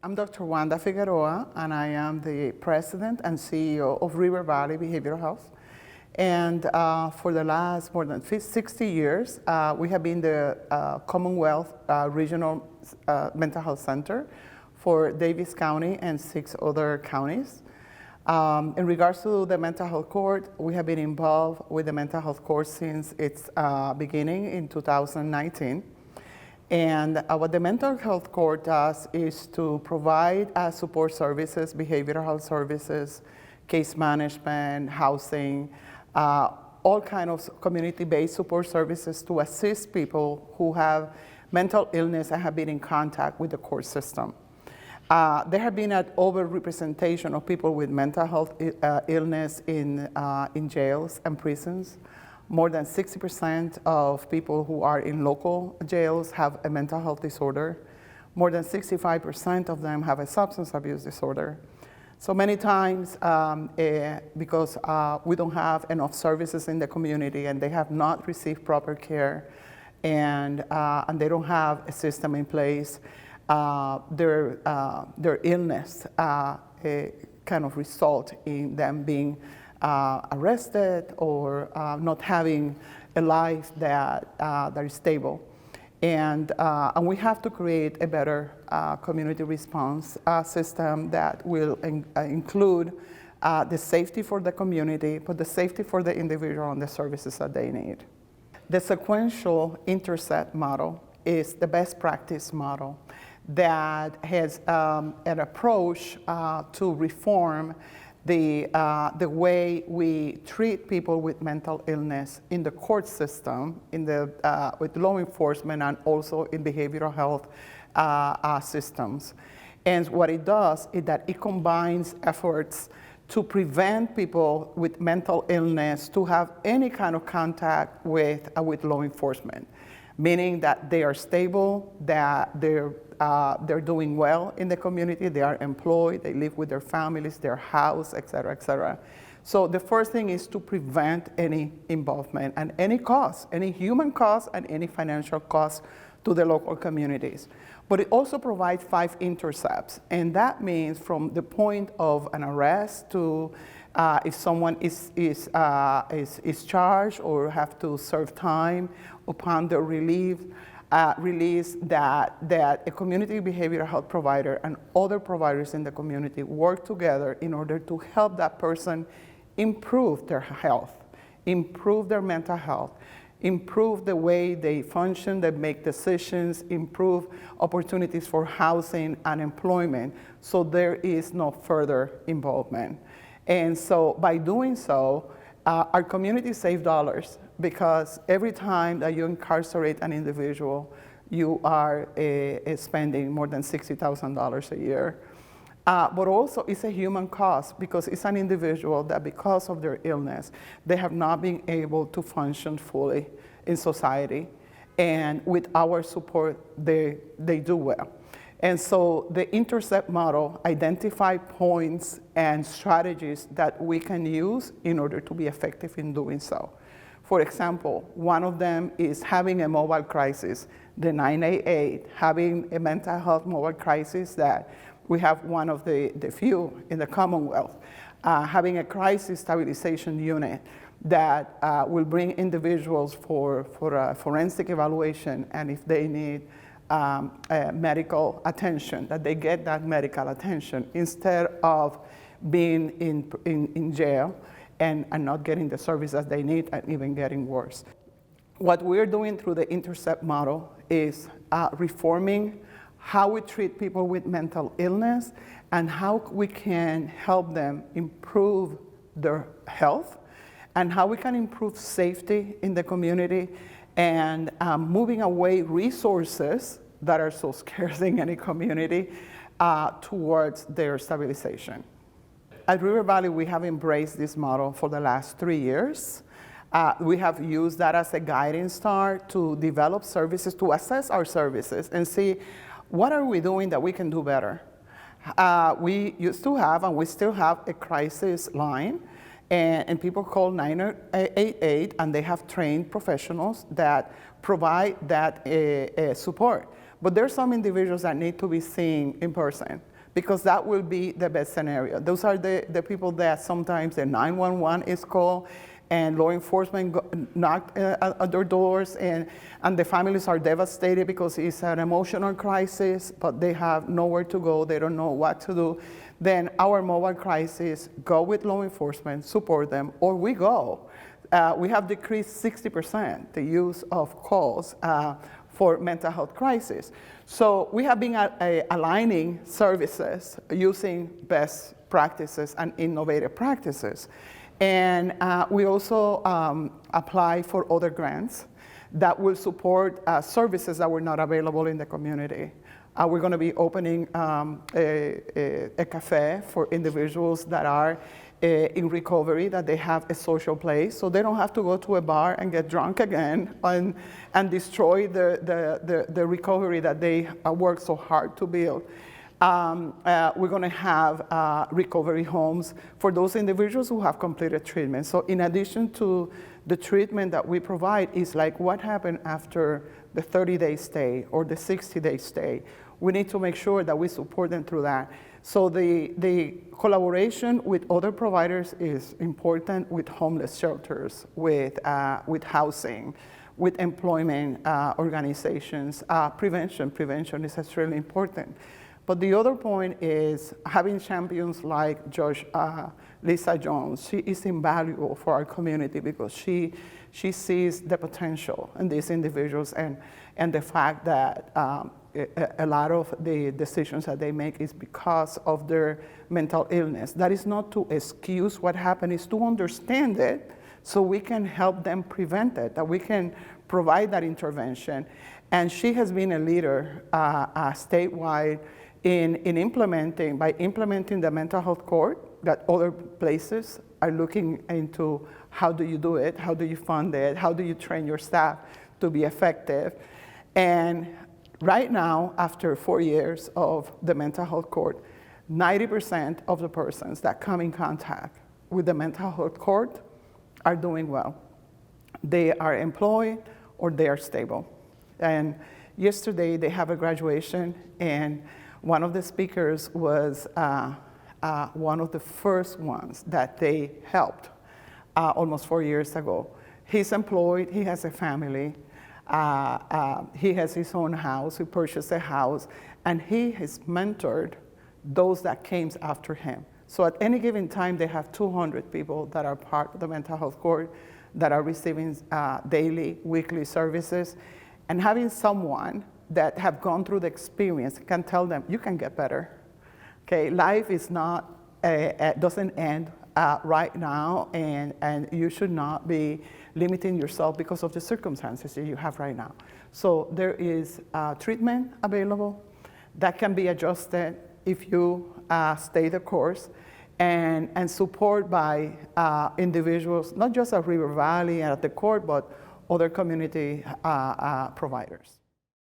I'm Dr. Wanda Figueroa, and I am the president and CEO of RiverValley Behavioral Health. And for the last more than 60 years, we have been the Commonwealth Regional Mental Health Center for Daviess County and 6 other counties. In regards to the mental health court, we have been involved with the mental health court since its beginning in 2019. And what the mental health court does is to provide support services, behavioral health services, case management, housing, all kinds of community-based support services to assist people who have mental illness and have been in contact with the court system. There have been an overrepresentation of people with mental health illness in jails and prisons. More than 60% of people who are in local jails have a mental health disorder. More than 65% of them have a substance abuse disorder. So many times, because we don't have enough services in the community and they have not received proper care and they don't have a system in place, their illness kind of result in them being arrested or not having a life that is stable. And we have to create a better community response system that will include the safety for the community, but the safety for the individual and the services that they need. The Sequential Intercept Model is the best practice model that has an approach to reform the way we treat people with mental illness in the court system, with law enforcement, and also in behavioral health systems. And what it does is that it combines efforts to prevent people with mental illness to have any kind of contact with law enforcement, meaning that they are stable, that they're doing well in the community, they are employed, they live with their families, their house, et cetera, et cetera. So the first thing is to prevent any involvement and any cost, any human cost and any financial cost to the local communities. But it also provides 5 intercepts, and that means from the point of an arrest to if someone is charged or have to serve time upon the release, that a community behavioral health provider and other providers in the community work together in order to help that person improve their health, improve their mental health, improve the way they function, they make decisions, improve opportunities for housing and employment, so there is no further involvement. And so by doing so, our community saves dollars, because every time that you incarcerate an individual, you are spending more than $60,000 a year. But also it's a human cost, because it's an individual that because of their illness, they have not been able to function fully in society. And with our support, they do well. And so the Intercept model identifies points and strategies that we can use in order to be effective in doing so. For example, one of them is having a mobile crisis, the 988, having a mental health mobile crisis that we have one of the few in the Commonwealth, having a crisis stabilization unit that will bring individuals for a forensic evaluation, and if they need medical attention, that they get that medical attention instead of being in jail and not getting the services they need and even getting worse. What we're doing through the Intercept model is reforming how we treat people with mental illness and how we can help them improve their health and how we can improve safety in the community and moving away resources that are so scarce in any community towards their stabilization. At RiverValley, we have embraced this model for the last 3 years. We have used that as a guiding star to develop services, to assess our services and see what are we doing that we can do better. We used to have, and we still have, a crisis line, and people call 988, and they have trained professionals that provide that support. But there's some individuals that need to be seen in person. because that will be the best scenario. Those are the people that sometimes the 911 is called, and law enforcement knock at their doors, and the families are devastated because it's an emotional crisis, but they have nowhere to go, they don't know what to do. Then our mobile crisis go with law enforcement, support them, or we go. We have decreased 60% the use of calls for mental health crisis. So we have been aligning services using best practices and innovative practices. And we also apply for other grants that will support services that were not available in the community. We're going to be opening a cafe for individuals that are in recovery, that they have a social place, so they don't have to go to a bar and get drunk again and destroy the recovery that they worked so hard to build. We're going to have recovery homes for those individuals who have completed treatment. So in addition to the treatment that we provide, is like what happened after the 30-day stay or the 60-day stay. We need to make sure that we support them through that. So the collaboration with other providers is important, with homeless shelters, with housing, with employment organizations. Prevention is extremely important. But the other point is having champions like Judge Lisa Jones. She is invaluable for our community because she sees the potential in these individuals, and the fact that a lot of the decisions that they make is because of their mental illness. That is not to excuse what happened, it's to understand it so we can help them prevent it, that we can provide that intervention. And she has been a leader statewide in implementing the mental health court, that other places are looking into how do you do it, how do you fund it, how do you train your staff to be effective. And right now, after 4 years of the mental health court, 90% of the persons that come in contact with the mental health court are doing well. They are employed or they are stable. And yesterday they have a graduation, and one of the speakers was one of the first ones that they helped almost 4 years ago. He's employed, he has a family, he has his own house, he purchased a house, and he has mentored those that came after him. So at any given time, they have 200 people that are part of the mental health court that are receiving daily, weekly services, and having someone that have gone through the experience can tell them, you can get better. Okay, life is not, doesn't end right now, and you should not be limiting yourself because of the circumstances that you have right now. So there is treatment available that can be adjusted if you stay the course, and support by individuals, not just at RiverValley and at the court, but other community providers.